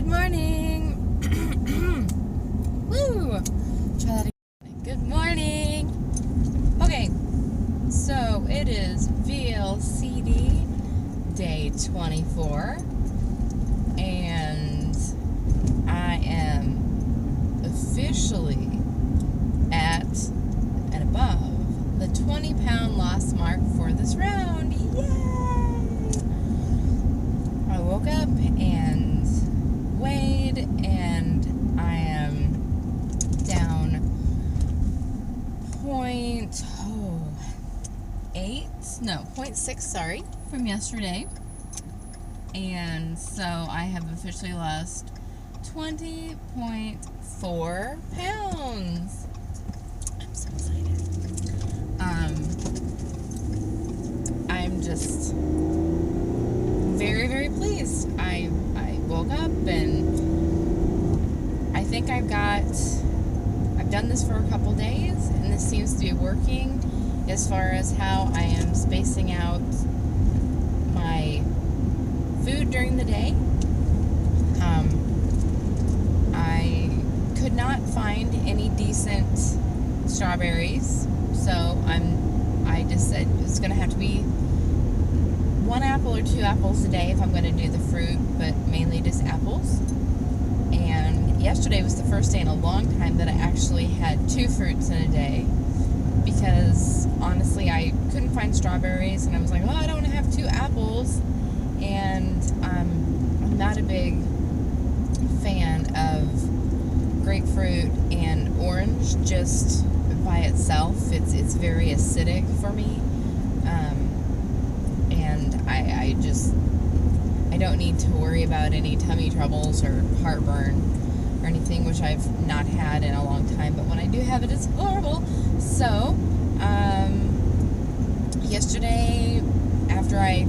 Good morning. Woo! Try that again. Good morning. Okay, so it is Vlcd day 24, and I am officially at and above the 20-pound loss mark for this round. Yay! I woke up and weighed, and I am down 0.6, sorry, from yesterday. And so I have officially lost 20.4 pounds. I'm so excited. I'm just very, very pleased. I woke up and I think I've done this for a couple days, and this seems to be working as far as how I am spacing out my food during the day. I could not find any decent strawberries, so I just said it's going to have to be 1 apple or 2 apples a day if I'm going to do the fruit, but mainly just apples. And yesterday was the first day in a long time that I actually had 2 fruits in a day, because honestly I couldn't find strawberries, and I was like, oh, I don't want to have 2 apples. And I'm not a big fan of grapefruit and orange just by itself. It's very acidic for me, and I don't need to worry about any tummy troubles or heartburn or anything, which I've not had in a long time, but when I do have it, it's horrible. So yesterday, after I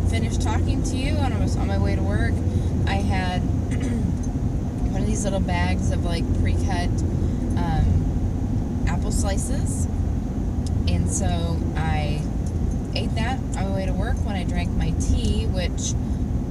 finished talking to you and I was on my way to work, I had one of these little bags of like pre-cut apple slices, and so I ate that on my way to work when I drank my tea, which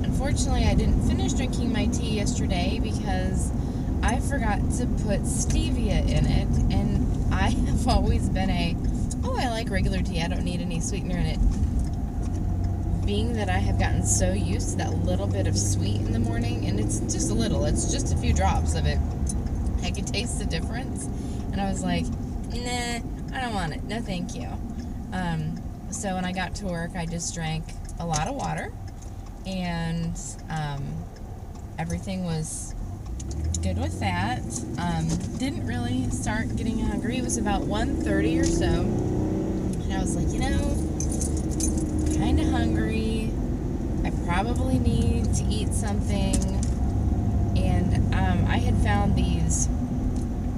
unfortunately I didn't finish drinking my tea yesterday because I forgot to put stevia in it, and I have always been I like regular tea, I don't need any sweetener in it. Being that I have gotten so used to that little bit of sweet in the morning, and it's just a little, it's just a few drops of it, I could taste the difference, and I was like, nah, I don't want it, no thank you. So when I got to work, I just drank a lot of water, and everything was good with that. Didn't really start getting hungry. It was about 1:30 or so, and I was like, kind of hungry. I probably need to eat something. And I had found these,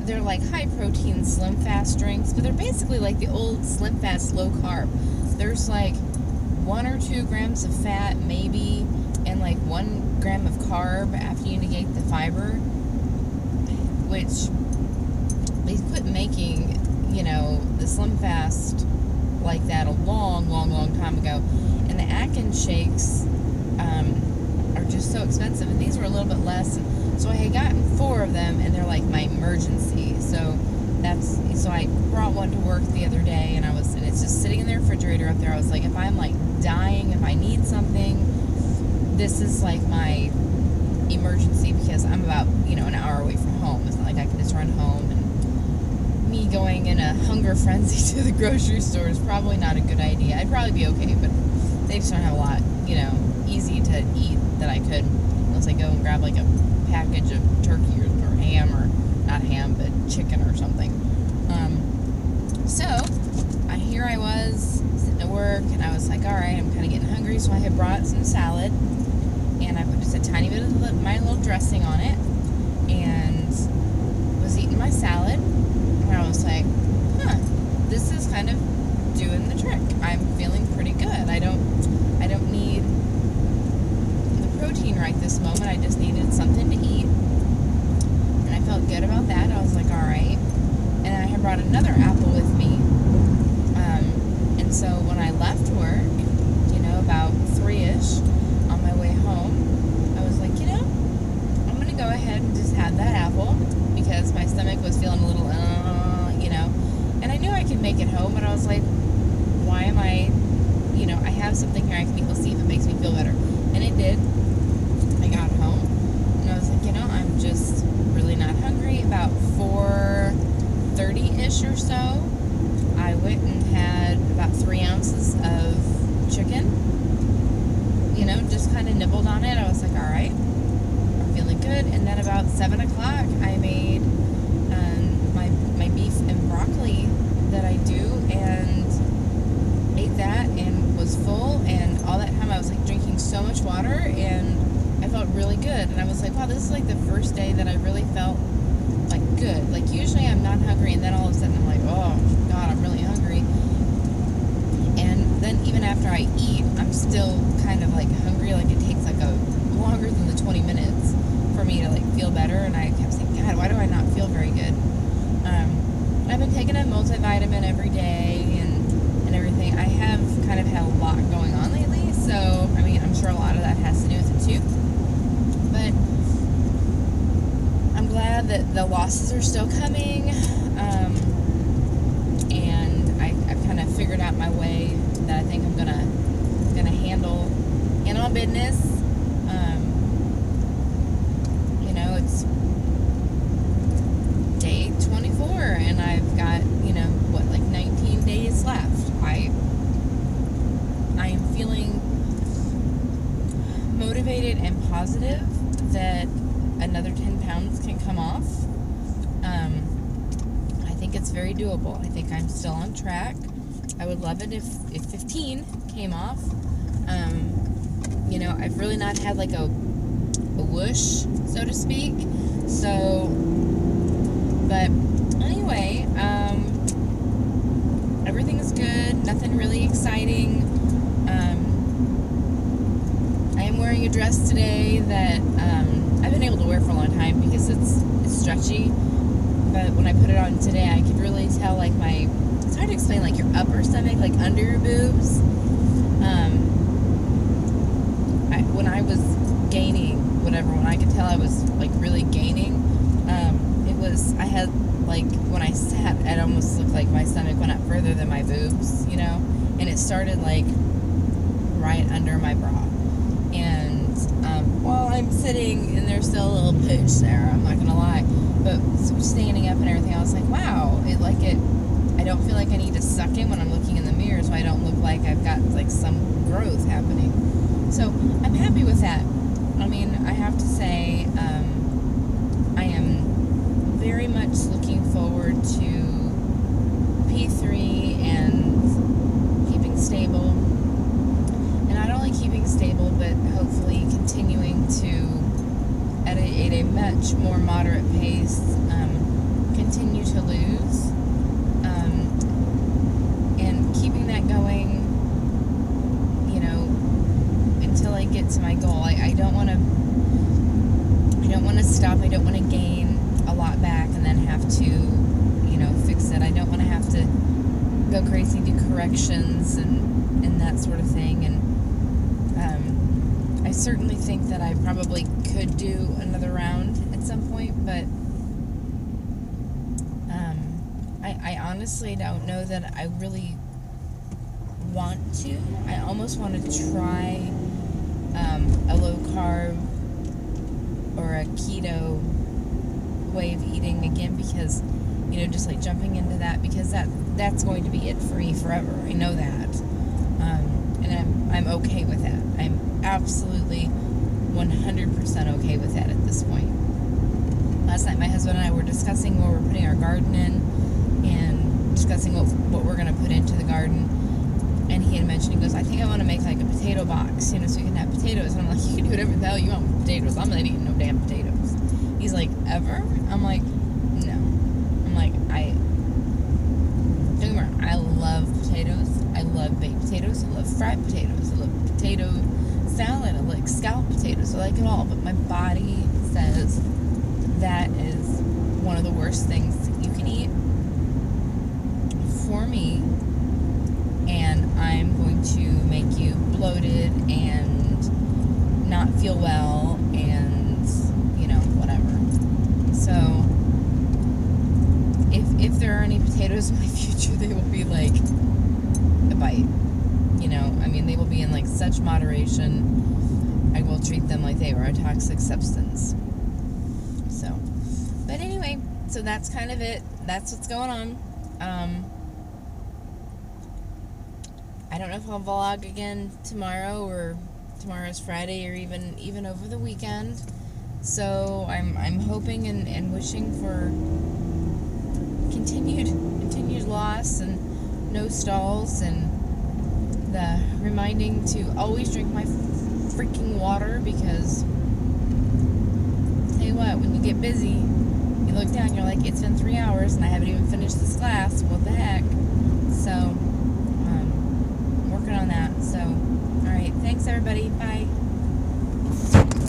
they're like high protein Slim Fast drinks, but they're basically like the old Slim Fast low carb. There's like 1 or 2 grams of fat maybe, and like 1 gram of carb after you negate the fiber, which they quit making, the Slim Fast like that a long, long, long time ago. And the Atkins shakes are just so expensive, and these were a little bit less. And so I had gotten 4 of them, and they're like my emergency. So I brought one to work the other day, and it's just sitting in the refrigerator up there. I was like, if I'm like dying, if I need something, this is like my emergency, because I'm about an hour away from home. It's not like I can just run home, and me going in a hunger frenzy to the grocery store is probably not a good idea. I'd probably be okay, but they just don't have a lot easy to eat that I could, unless I go and grab like a package of turkey or ham, or not ham but chicken or something. So here I was sitting at work, and I was like, all right, I'm kind of getting hungry, so I had brought some salad, and I put just a tiny bit of my little dressing on it, and was eating my salad, and I was like, this is kind of doing the trick. I'm feeling pretty good. I don't need the protein right this moment. I just needed something to eat, and I felt good about that. I was like, all right. And I had brought another apple with me, and so when I left work, about 3-ish, on my way home, I was like, I'm beautiful because my stomach was feeling a little, and I knew I could make it home, but I was like, why am I, I have something here I can eat. Let's see if it makes me feel better. And it did. I got home, and I was like, I'm just really not hungry. About 4:30-ish or so, I went and had about 3 ounces of chicken, just kind of nibbled on it. I was like, all right, I'm feeling good. And then about 7 o'clock, I made my beef and broccoli that I do, and ate that and was full. And all that time I was like drinking so much water, and I felt really good. And I was like, wow, this is like the first day that I really felt like good. Like usually I'm not hungry, and then all of a sudden I'm like, oh God, I'm really hungry. And then even after I eat, I'm still kind of like hungry. Like it takes like longer than the 20 minutes for me to like feel better. And I kept saying, God, why do I not feel very good? I've been taking a multivitamin every day and everything. I have kind of had a lot going on lately, so I mean, I'm sure a lot of that has to do with it too. But I'm glad that the losses are still coming, and I've kind of figured out my way that I think I'm gonna handle my business. It's day 24, and I've got 19 days left. I am feeling motivated and positive that another 10 pounds can come off. I think it's very doable. I think I'm still on track. I would love it if 15 came off. I've really not had like a whoosh, so to speak. So, but anyway, everything is good. Nothing really exciting. I am wearing a dress today that I've been able to wear for a long time because it's stretchy. But when I put it on today, I could really tell like it's hard to explain, like your upper stomach, like under your boobs. When I was gaining, when I could tell I was like really gaining, I had like, when I sat, it almost looked like my stomach went up further than my boobs, and it started like right under my bra. And while I'm sitting, and there's still a little pooch there, I'm not gonna lie, but standing up and everything, I was like, wow, I don't feel like I need to suck in when I'm looking in the mirror, so I don't look like I've got like some growth happening. So I'm happy with that. I mean, I have to say, I am very much looking forward to P3 and keeping stable. And not only keeping stable, but hopefully continuing to, at a much more moderate pace, continue to lose. And keeping that going, until I get to my goal. I don't want to stop. I don't want to gain a lot back and then have to, fix it. I don't want to have to go crazy, do corrections and that sort of thing. And I certainly think that I probably could do another round at some point, but I honestly don't know that I really want to. I almost want to try a low carb or a keto way of eating again, because just like jumping into that, because that's going to be it for me forever. I know that, and I'm okay with that. I'm absolutely 100% okay with that at this point. Last night my husband and I were discussing where we're putting our garden in, and discussing what we're going to put into the garden. And he had mentioned, he goes, I think I want to make like a potato box, so we can have potatoes. And I'm like, you can do whatever the hell you want with potatoes. I'm not eating no damn potatoes. He's like, ever? I'm like, no. I'm like, don't get me wrong, I love potatoes. I love baked potatoes. I love fried potatoes. I love potato salad. I like scalloped potatoes. I like it all. But my body says that is one of the worst things you can eat for me. And I'm going to make you bloated and not feel well and, whatever. So potatoes in my future, they will be like a bite. You know, I mean, they will be in like such moderation. I will treat them like they are a toxic substance. So, but anyway, so that's kind of it. That's what's going on. I don't know if I'll vlog again tomorrow, or tomorrow's Friday, or even over the weekend. So I'm hoping and wishing for continued loss and no stalls, and the reminding to always drink my freaking water, because tell you what, when you get busy, you look down, you're like, it's been 3 hours and I haven't even finished this class. What the heck? So working on that. So all right, thanks everybody. Bye.